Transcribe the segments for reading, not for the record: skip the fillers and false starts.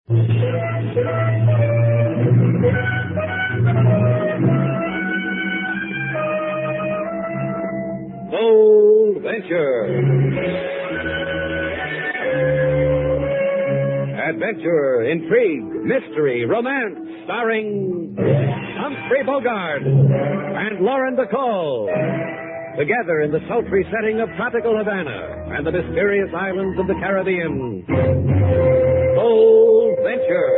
Bold Venture. Adventure, intrigue, mystery, romance, starring Humphrey Bogart and Lauren Bacall. Together in the sultry setting of tropical Havana and the mysterious islands of the Caribbean. Bold Venture.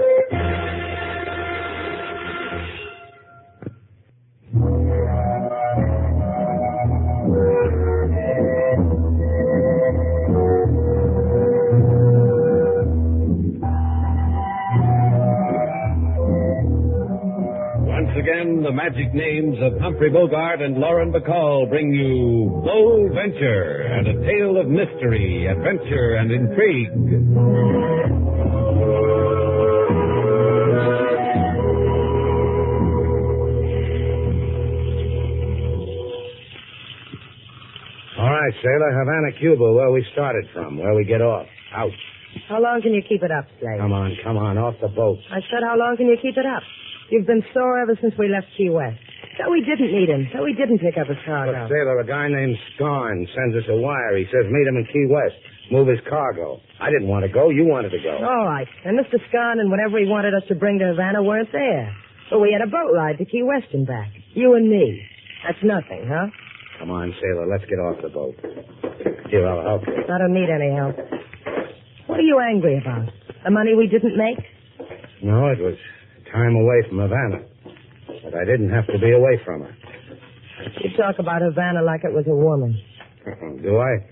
Again, the magic names of Humphrey Bogart and Lauren Bacall bring you Bold Venture and a tale of mystery, adventure, and intrigue. All right, Sailor, Havana, Cuba, where we started from, where we get off. Out. How long can you keep it up, Slate? Come on, off the boat. I said, how long can you keep it up? You've been sore ever since we left Key West. So we didn't meet him. So we didn't pick up his cargo. Look, Sailor, a guy named Scarn sends us a wire. He says meet him in Key West. Move his cargo. I didn't want to go. You wanted to go. All right. And Mr. Scarn and whatever he wanted us to bring to Havana weren't there. But we had a boat ride to Key West and back. You and me. That's nothing, huh? Come on, Sailor. Let's get off the boat. Here, I'll help you. I don't need any help. What are you angry about? The money we didn't make? No, it was time away from Havana. But I didn't have to be away from her. You talk about Havana like it was a woman. Do I?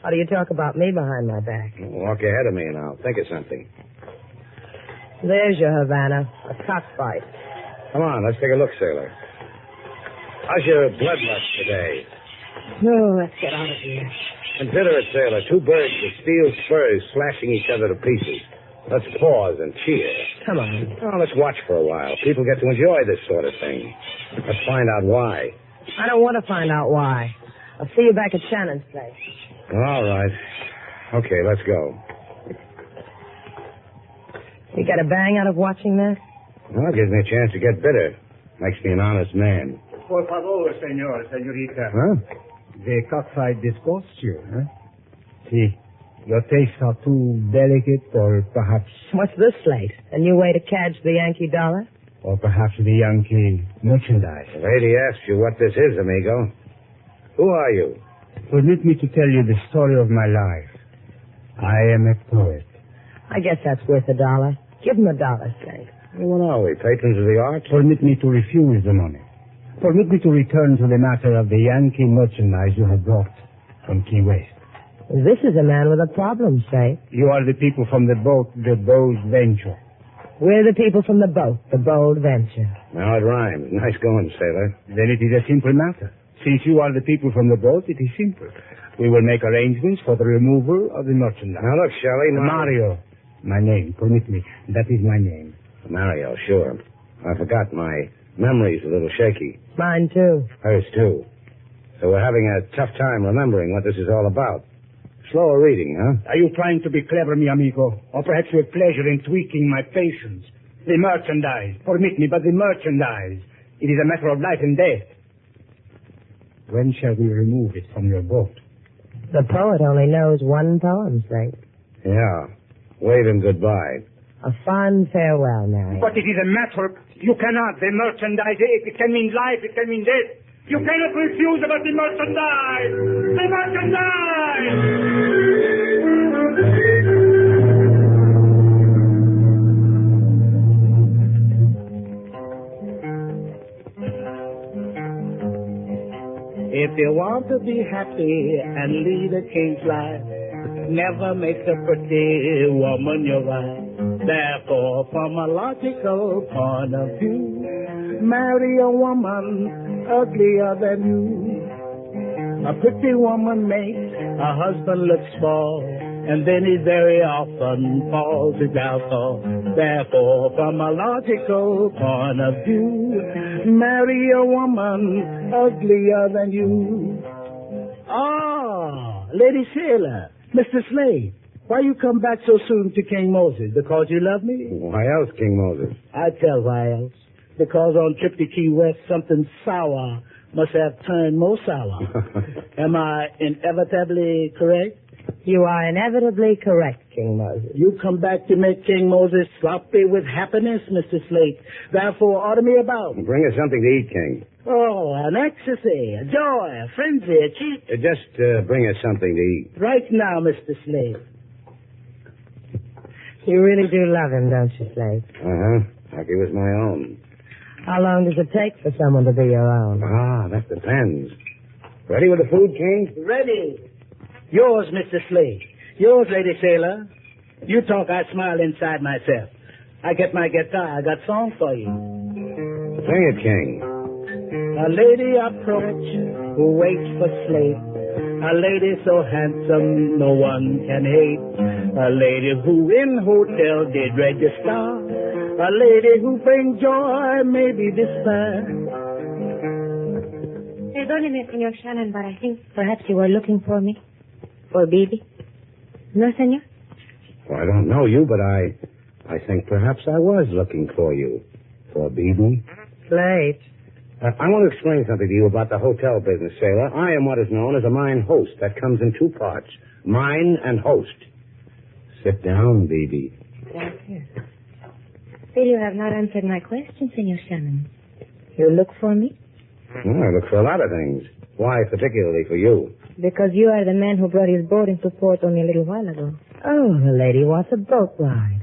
How do you talk about me behind my back? Walk ahead of me and I'll think of something. There's your Havana, a cockfight. Come on, let's take a look, Sailor. How's your bloodlust today? Oh, let's get out of here. Consider it, Sailor. Two birds with steel spurs slashing each other to pieces. Let's pause and cheer. Come on. Oh, let's watch for a while. People get to enjoy this sort of thing. Let's find out why. I don't want to find out why. I'll see you back at Shannon's place. All right. Okay, let's go. You get a bang out of watching that? Well, it gives me a chance to get bitter. Makes me an honest man. Por favor, señorita. Huh? The cockfight disgusts you, huh? See, your tastes are too delicate, or perhaps... What's this, Slate? A new way to catch the Yankee dollar? Or perhaps the Yankee merchandise. The lady asked you what this is, amigo. Who are you? Permit me to tell you the story of my life. I am a poet. I guess that's worth $1. Give him $1, Slate. What are we, patrons of the arts? Permit me to refuse the money. Permit me to return to the matter of the Yankee merchandise you have brought from Key West. This is a man with a problem, Slate. You are the people from the boat, the Bold Venture. We're the people from the boat, the Bold Venture. Now it rhymes. Nice going, Sailor. Then it is a simple matter. Since you are the people from the boat, it is simple. We will make arrangements for the removal of the merchandise. Now look, Shelley. Mario. My name. Permit me. That is my name. Mario, sure. I forgot. My memory's a little shaky. Mine, too. Hers, too. So we're having a tough time remembering what this is all about. Slower reading, huh? Are you trying to be clever, mi amigo? Or perhaps you have pleasure in tweaking my patience? The merchandise. Permit me, but the merchandise. It is a matter of life and death. When shall we remove it from your boat? The poet only knows one poem, Slate. Yeah. Wave him goodbye. A fond farewell, Mary. But it is a matter of... You cannot. The merchandise, it can mean life, it can mean death. You cannot refuse about the merchandise! The merchandise! If you want to be happy and lead a king's life, never make a pretty woman your wife. Therefore, from a logical point of view, marry a woman uglier than you. A pretty woman makes a husband look small, and then he very often falls to downfall. Therefore, from a logical point of view, marry a woman uglier than you. Ah, Lady Sailor, Mr. Slate. Why you come back so soon to King Moses? Because you love me? Why else, King Moses? I tell why else. Because on trip to Key West, something sour must have turned more sour. Am I inevitably correct? You are inevitably correct, King Moses. You come back to make King Moses sloppy with happiness, Mr. Slate. Therefore, order me about. Bring us something to eat, King. Oh, an ecstasy, a joy, a frenzy, a cheat. Just bring us something to eat. Right now, Mr. Slate. You really do love him, don't you, Slate? Uh-huh. Like he was my own. How long does it take for someone to be your own? Ah, that depends. Ready with the food, King? Ready. Yours, Mr. Slate. Yours, Lady Sailor. You talk, I smile inside myself. I get my guitar. I got song for you. Sing it, King. A lady approach who waits for Slate. A lady so handsome no one can hate. A lady who in hotel did register. A lady who brings joy, maybe despair. Perdóneme, señor Shannon, but I think perhaps you were looking for me. For Bibi. No, senor? Well, I don't know you, but I think perhaps I was looking for you. For Bibi. Slate. I want to explain something to you about the hotel business, Sailor. I am what is known as a mine host. That comes in two parts. Mine and host. Sit down, Bibi. Gracias. Still, you have not answered my question, senor Shannon. You look for me? Well, I look for a lot of things. Why particularly for you? Because you are the man who brought his boat into port only a little while ago. Oh, the lady wants a boat ride.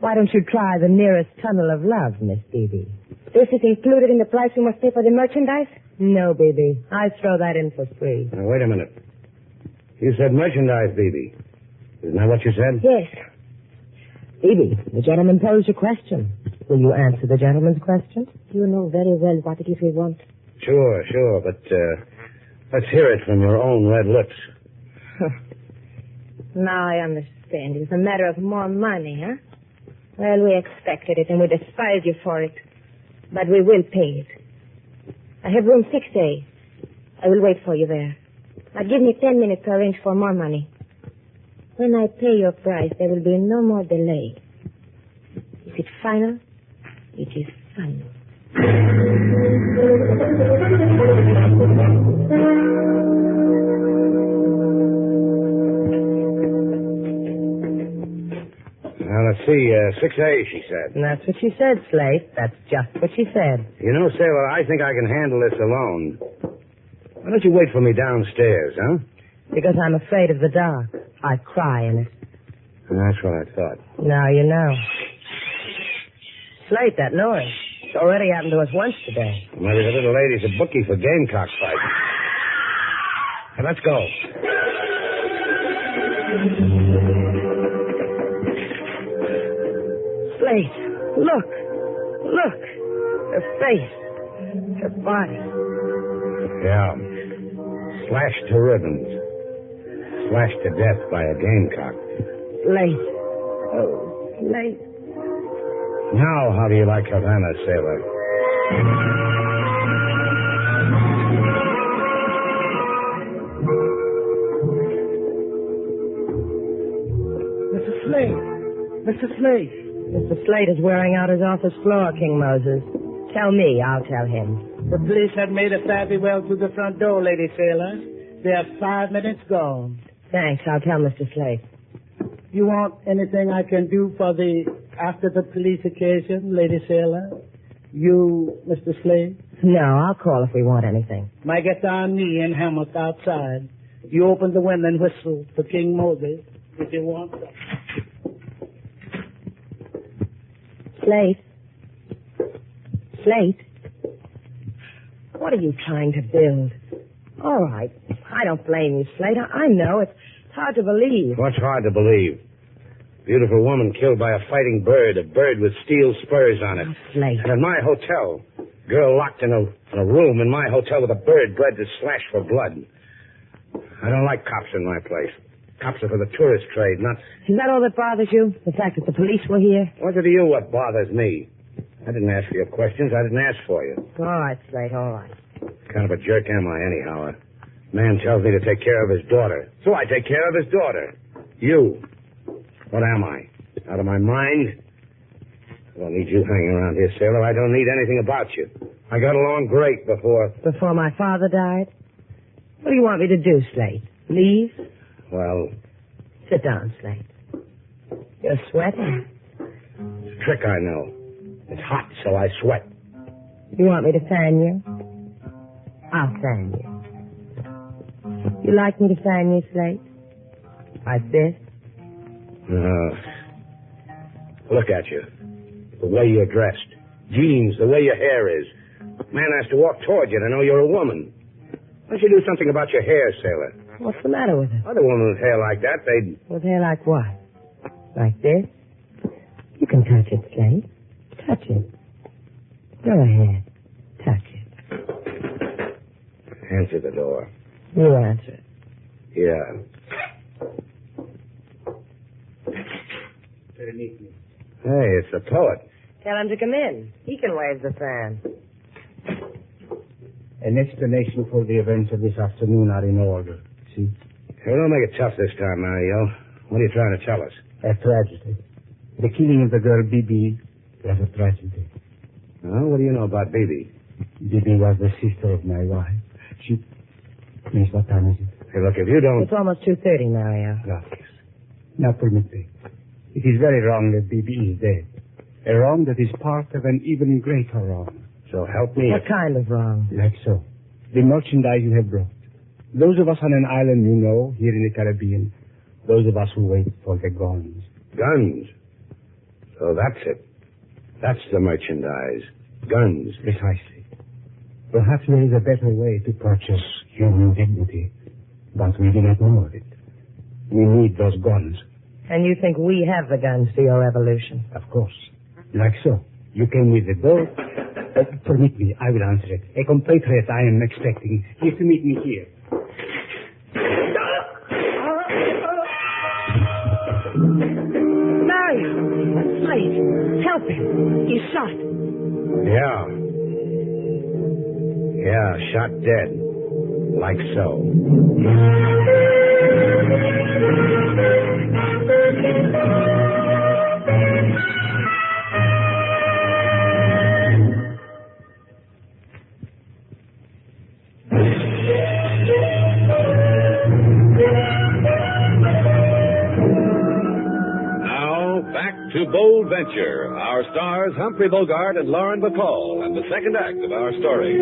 Why don't you try the nearest tunnel of love, Miss Bibi? This is included in the price you must pay for the merchandise? No, Bibi. I throw that in for free. Now, wait a minute. You said merchandise, Bibi. Isn't that what you said? Yes. Bibi, the gentleman posed a question. Will you answer the gentleman's question? You know very well what it is we want. Sure, but let's hear it from your own red lips. Now I understand. It's a matter of more money, huh? Well, we expected it, and we despise you for it. But we will pay it. I have room 6A. I will wait for you there. Now give me 10 minutes to arrange for more money. When I pay your price, there will be no more delay. Is it final? It is final. Now, let's see. 6A, she said. And that's what she said, Slate. That's just what she said. You know, Sailor, I think I can handle this alone. Why don't you wait for me downstairs, huh? Because I'm afraid of the dark. I cry in it. That's what I thought. Now you know. Slate, that noise. It's already happened to us once today. Maybe the little lady's a bookie for gamecock fighting. Hey, let's go. Slate, look. Look. Her face. Her body. Yeah. Slashed to ribbons. Slashed to death by a gamecock. Slate. Oh, Slate. Now, how do you like Havana, Sailor? Mr. Slate. Mr. Slate. Mr. Slate is wearing out his office floor, King Moses. Tell me, I'll tell him. The police have made a fare well to the front door, Lady Sailor. They are 5 minutes gone. Thanks, I'll tell Mr. Slate. You want anything I can do for the after the police occasion, Lady Sailor? You, Mr. Slade? No, I'll call if we want anything. My guitar knee and hammock outside. You open the window and whistle for King Moses if you want to. Slate? Slate? What are you trying to build? All right. I don't blame you, Slate. I know. It's hard to believe. What's hard to believe? Beautiful woman killed by a fighting bird, a bird with steel spurs on it. Oh, Slate. And in my hotel, girl locked in a room in my hotel with a bird bred to slash for blood. I don't like cops in my place. Cops are for the tourist trade, not... Is that all that bothers you? The fact that the police were here? What's it to you what bothers me? I didn't ask for your questions. I didn't ask for you. All right, Slate, all right. What kind of a jerk am I, anyhow? A man tells me to take care of his daughter. So I take care of his daughter. You. What am I? Out of my mind? I don't need you hanging around here, Sailor. I don't need anything about you. I got along great before... Before my father died? What do you want me to do, Slate? Leave? Well... Sit down, Slate. You're sweating. It's a trick I know. It's hot, so I sweat. You want me to fan you? I'll fan you. You like me to fan you, Slate? Like this? Look at you. The way you're dressed. Jeans, the way your hair is. Man has to walk toward you to know you're a woman. Why don't you do something about your hair, Sailor? What's the matter with it? Other women with hair like that, they'd... With hair like what? Like this? You can touch it, Slate. Touch it. Go ahead. Touch it. Answer the door. You answer it. Yeah. Hey, it's the poet. Tell him to come in. He can wave the fan. An explanation for the events of this afternoon are in order. See? Hey, don't make it tough this time, Mario. What are you trying to tell us? A tragedy. The killing of the girl Bibi was a tragedy. Oh, what do you know about Bibi? Bibi was the sister of my wife. She... Miss, what time is it? Hey, look, if you don't... It's almost 2:30, Mario. Gracias. Now, permit me. It is very wrong that Bibi is dead. A wrong that is part of an even greater wrong. So help me. What kind of wrong? Like so. The merchandise you have brought. Those of us on an island you know, here in the Caribbean. Those of us who wait for the guns. Guns? So that's it. That's the merchandise. Guns. Precisely. Perhaps there is a better way to purchase human dignity. But we do not know of it. We need those guns. And you think we have the guns for your revolution? Of course. Like so. You came with the boat. Permit me, I will answer it. A compatriot I am expecting is to meet me here. Mario! Slate! Help him! He's shot. Yeah. Yeah, shot dead. Like so. To Bold Venture, our stars Humphrey Bogart and Lauren Bacall, and the second act of our story.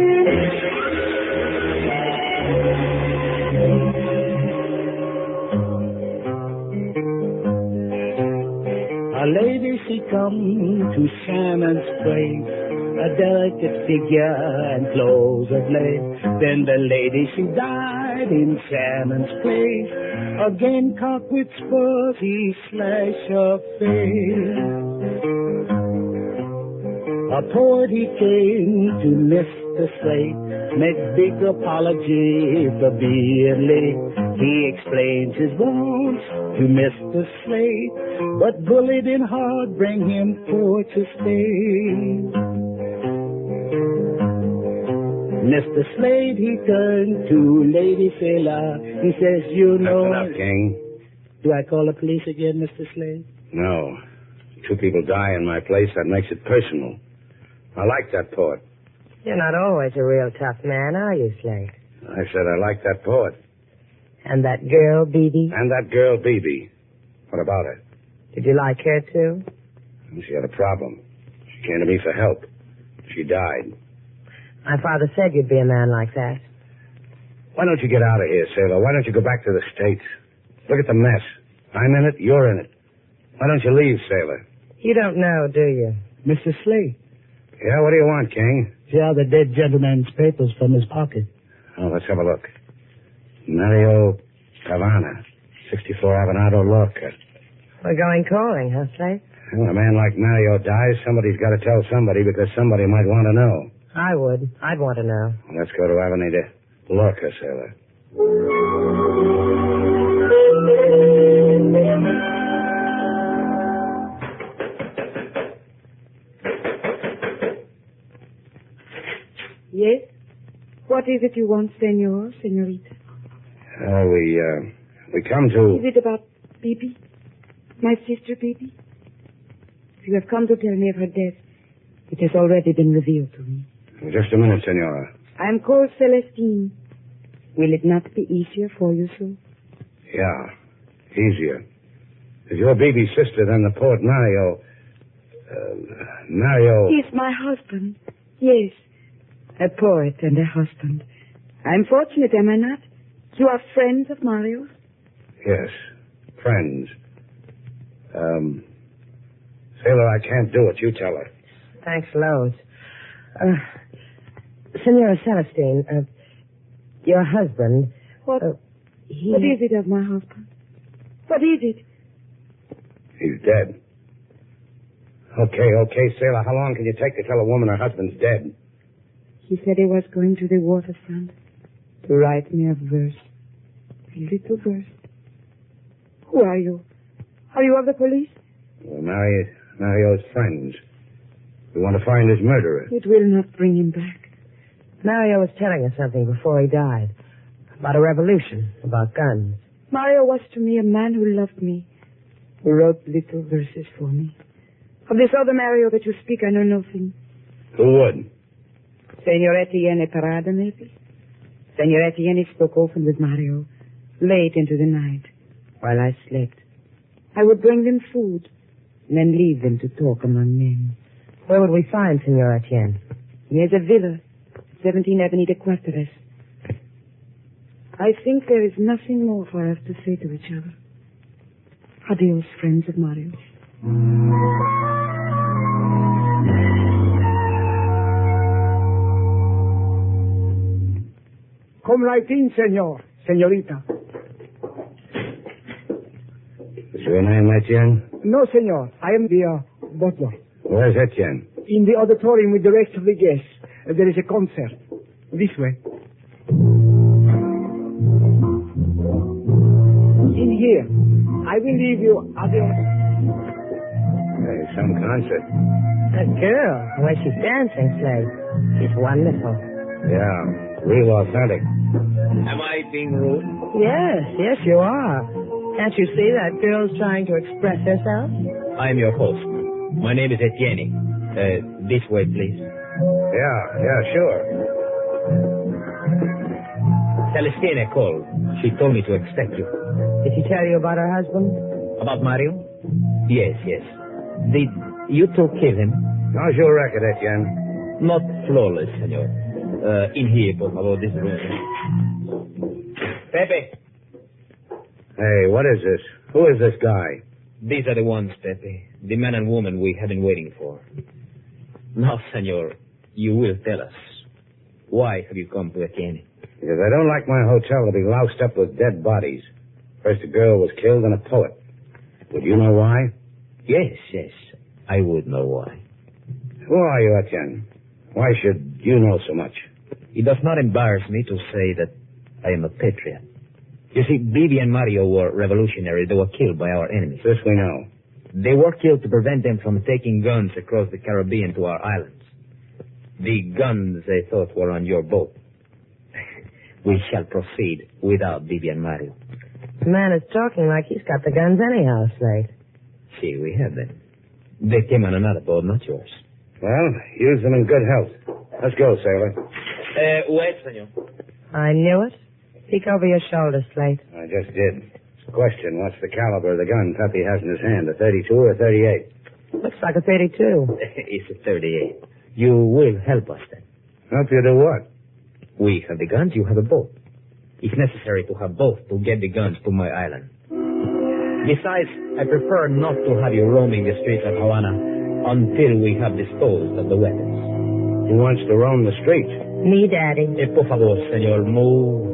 A lady, she come to Shannon's place, a delicate figure and clothes of lace. Then the lady, she died in Shannon's place. A gamecock with spurs, he slashed her face. A poet, he came to Mr. Slate, make big apology for being late. He explains his wounds to Mr. Slate, but bullied in heart bring him for to stay. Mr. Slade, he turned to Lady Sailor. He says, you know... That's enough, King. Do I call the police again, Mr. Slade? No. 2 people die in my place, that makes it personal. I like that poet. You're not always a real tough man, are you, Slate? I said I like that poet. And that girl, Bibi? And that girl, Bibi. What about her? Did you like her, too? She had a problem. She came to me for help. She died. My father said you'd be a man like that. Why don't you get out of here, Sailor? Why don't you go back to the States? Look at the mess. I'm in it, you're in it. Why don't you leave, Sailor? You don't know, do you? Mr. Slade. Yeah, what do you want, King? Here are the dead gentleman's papers from his pocket. Oh, let's have a look. Mario Havana, 64 Avenado Lorca. We're going calling, huh, Slate? When a man like Mario dies, somebody's got to tell somebody because somebody might want to know. I would. I'd want to know. Let's go to Avenida Lorca, Sailor. Yes? What is it you want, senorita? We come to... Is it about Bibi? My sister, baby? If you have come to tell me of her death, it has already been revealed to me. Just a minute, Senora. I am called Celestine. Will it not be easier for you, sir? Yeah, easier. Is your baby sister then the poet Mario? Mario... He's my husband. Yes, a poet and a husband. I'm fortunate, am I not? You are friends of Mario's? Yes, friends. Sailor, I can't do it. You tell her. Thanks loads. Senora Celestine, your husband... What is it of my husband? What is it? He's dead. Okay, Sailor. How long can you take to tell a woman her husband's dead? He said he was going to the waterfront to write me a verse. A little verse. Who are you? Are you of the police? Well, Mario's friends. We want to find his murderer. It will not bring him back. Mario was telling us something before he died. About a revolution, about guns. Mario was to me a man who loved me, who wrote little verses for me. Of this other Mario that you speak, I know nothing. Who would? Senor Etienne Parada, maybe? Senor Etienne spoke often with Mario, late into the night, while I slept. I would bring them food, and then leave them to talk among men. Where would we find Senor Etienne? He has a villa, 17 Avenida Cuarteles. I think there is nothing more for us to say to each other. Adios, friends of Mario. Come right in, senor. Senorita. Is your name Etienne? No, senor. I am the butler. Where's Etienne? In the auditorium with the rest of the guests. There is a concert. This way. In here. I will leave you. Adios. Hey, some concert. That girl, the way she's dancing, Slate. She's wonderful. Yeah, real authentic. Am I being rude? Yes, you are. Can't you see that girl's trying to express herself? I am your host. My name is Etienne. This way, please. Yeah, sure. Celestine called. She told me to expect you. Did she tell you about her husband? About Mario? Yes. Did you two kill him? How's your record, Etienne? Not flawless, senor. In here, por favor, this room. Pepe. Hey, what is this? Who is this guy? These are the ones, Pepe. The man and woman we have been waiting for. Now, senor, you will tell us. Why have you come to Etienne? Because I don't like my hotel to be loused up with dead bodies. First a girl was killed and a poet. Would you know why? Yes. I would know why. Who are you, Etienne? Why should you know so much? It does not embarrass me to say that I am a patriot. You see, Bibi and Mario were revolutionaries. They were killed by our enemies. This we know. They were killed to prevent them from taking guns across the Caribbean to our islands. The guns they thought were on your boat. We shall proceed without Bibi and Mario. The man is talking like he's got the guns anyhow, Slate. See, we have them. They came on another boat, not yours. Well, use them in good health. Let's go, sailor. Wait, senor. I knew it. Peek over your shoulder, Slate. I just did. Question, what's the caliber of the gun Pepe has in his hand, a 32 or a 38? Looks like a 32. It's a 38. You will help us then. Help you do what? We have the guns, you have a boat. It's necessary to have both to get the guns to my island. Besides, I prefer not to have you roaming the streets of Havana until we have disposed of the weapons. Who wants to roam the streets? Me, Daddy. Por favor, senor, move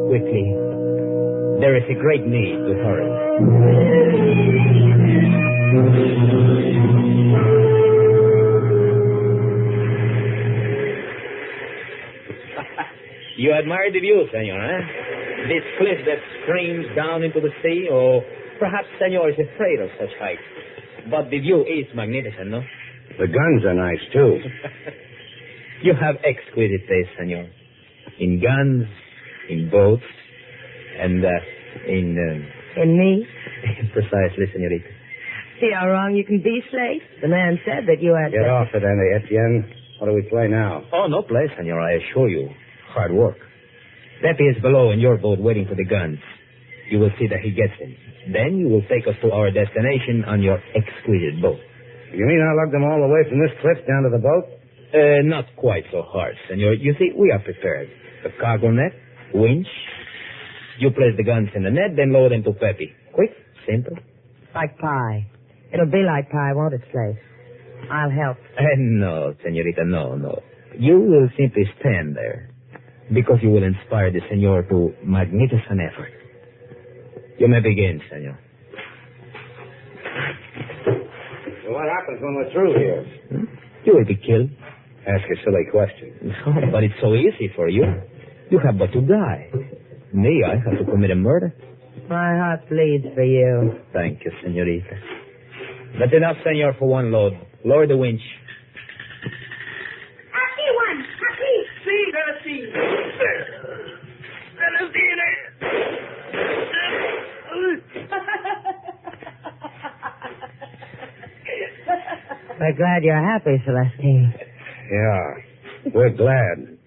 quickly. There is a great need to hurry. You admire the view, senor, eh? This cliff that streams down into the sea, or perhaps senor is afraid of such heights. But the view is magnificent, no? The guns are nice, too. You have exquisite taste, senor. In guns, in boats, and in me? Precisely, senorita. See how wrong you can be, Slate? The man said that you had... Get off it, Etienne. What do we play now? Oh, no play, senor, I assure you. Hard work. Pepe is below in your boat waiting for the guns. You will see that he gets them. Then you will take us to our destination on your exquisite boat. You mean I lugged them all the way from this cliff down to the boat? Not quite so hard, senor. You see, we are prepared. The cargo net, winch. You place the guns in the net, then lower them to Pepe. Quick, simple. Like pie. It'll be like pie, won't it, Slate? I'll help. No, senorita, no. You will simply stand there. Because you will inspire the senor to magnificent effort. You may begin, senor. So what happens when we're through here? You will be killed. Ask a silly question. No, but it's so easy for you. You have but to die. Me, I have to commit a murder. My heart bleeds for you. Thank you, senorita. That's enough, senor, for one load. Lower the winch. Aquí one. Aquí. Sí. We're glad you're happy, Celestine. Yeah, we're glad.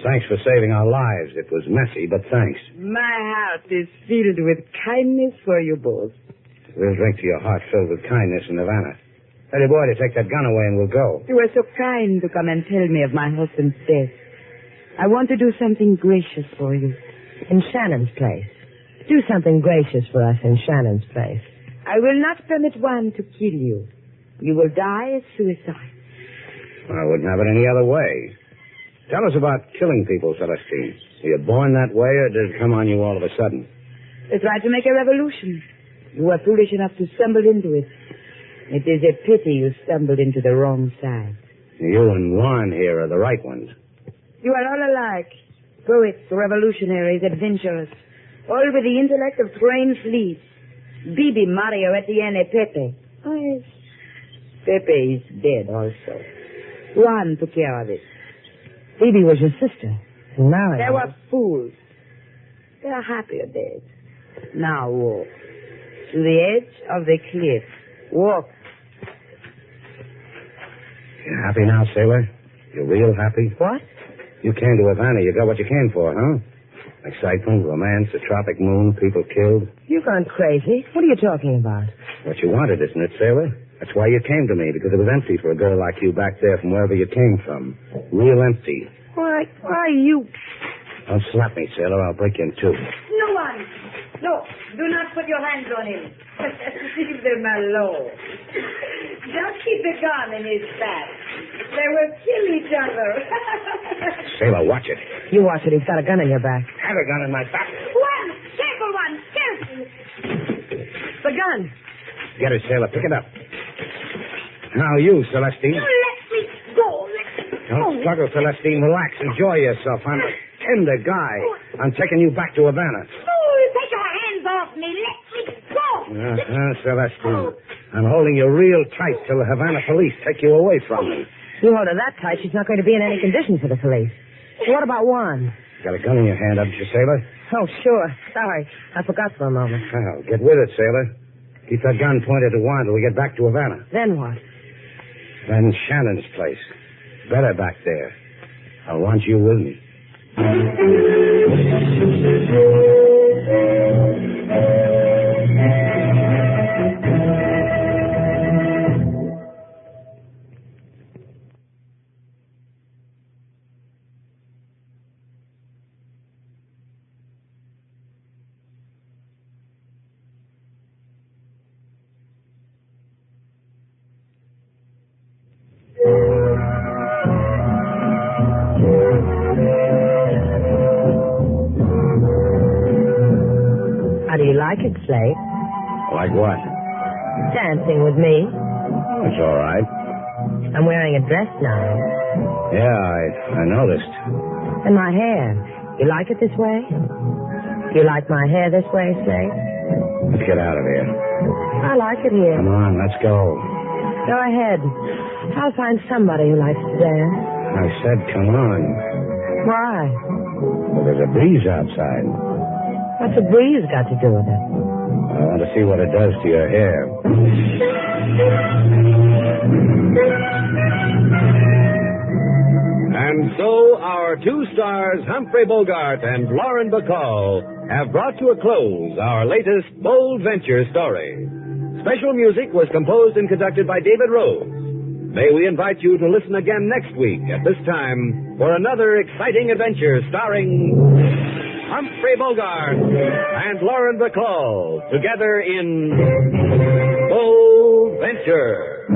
Thanks for saving our lives. It was messy, but thanks. My heart is filled with kindness for you both. We'll drink to your heart filled with kindness in Havana. Tell your boy to take that gun away and we'll go. You were so kind to come and tell me of my husband's death. I want to do something gracious for you. In Shannon's place. Do something gracious for us in Shannon's place. I will not permit one to kill you. You will die a suicide. I wouldn't have it any other way. Tell us about killing people, Celestine. Were you born that way, or did it come on you all of a sudden? They tried to make a revolution. You were foolish enough to stumble into it. It is a pity you stumbled into the wrong side. You and Juan here are the right ones. You are all alike. Poets, revolutionaries, adventurers. All with the intellect of trained fleas. Bibi, Mario, Etienne, Pepe. Oh, yes. Pepe is dead also. Juan took care of it. Phoebe was your sister. And now They were fools. They are happier dead. Now walk. To the edge of the cliff. Walk. You happy now, sailor? You real happy? What? You came to Havana. You got what you came for, huh? Excitement, romance, a tropic moon, people killed. You've gone crazy. What are you talking about? What you wanted, isn't it, sailor? That's why you came to me, because it was empty for a girl like you back there from wherever you came from. Real empty. Why you... Don't slap me, sailor. I'll break you in two. No one. No, do not put your hands on him. Leave them alone. Just keep the gun in his back. They will kill each other. Sailor, watch it. You watch it. He's got a gun in your back. Have a gun in my back. One. Careful one. Careful. The gun. Get it, sailor. Pick it up. Now you, Celestine. You let me go. Don't struggle, Celestine. Relax. Enjoy yourself. I'm a tender guy. I'm taking you back to Havana. Fool, take your hands off me. Let me go. Celestine. I'm holding you real tight till the Havana police take you away from me. You hold her that tight, she's not going to be in any condition for the police. What about Juan? Got a gun in your hand, haven't you, sailor? Oh, sure. Sorry. I forgot for a moment. Well, get with it, sailor. Keep that gun pointed to Juan till we get back to Havana. Then what? Then Shannon's place. Better back there. I want you with me. How do you like it, Slate? Like what? Dancing with me. Oh, it's all right. I'm wearing a dress now. Yeah, I noticed. And my hair. You like it this way? Do you like my hair this way, Slate? Let's get out of here. I like it here. Come on, let's go. Go ahead. I'll find somebody who likes to dance. I said come on. Why? Well, there's a breeze outside. What's a breeze got to do with it? I want to see what it does to your hair. And so our two stars, Humphrey Bogart and Lauren Bacall, have brought to a close our latest bold venture story. Special music was composed and conducted by David Rose. May we invite you to listen again next week at this time for another exciting adventure starring Humphrey Bogart and Lauren Bacall together in Bold Venture.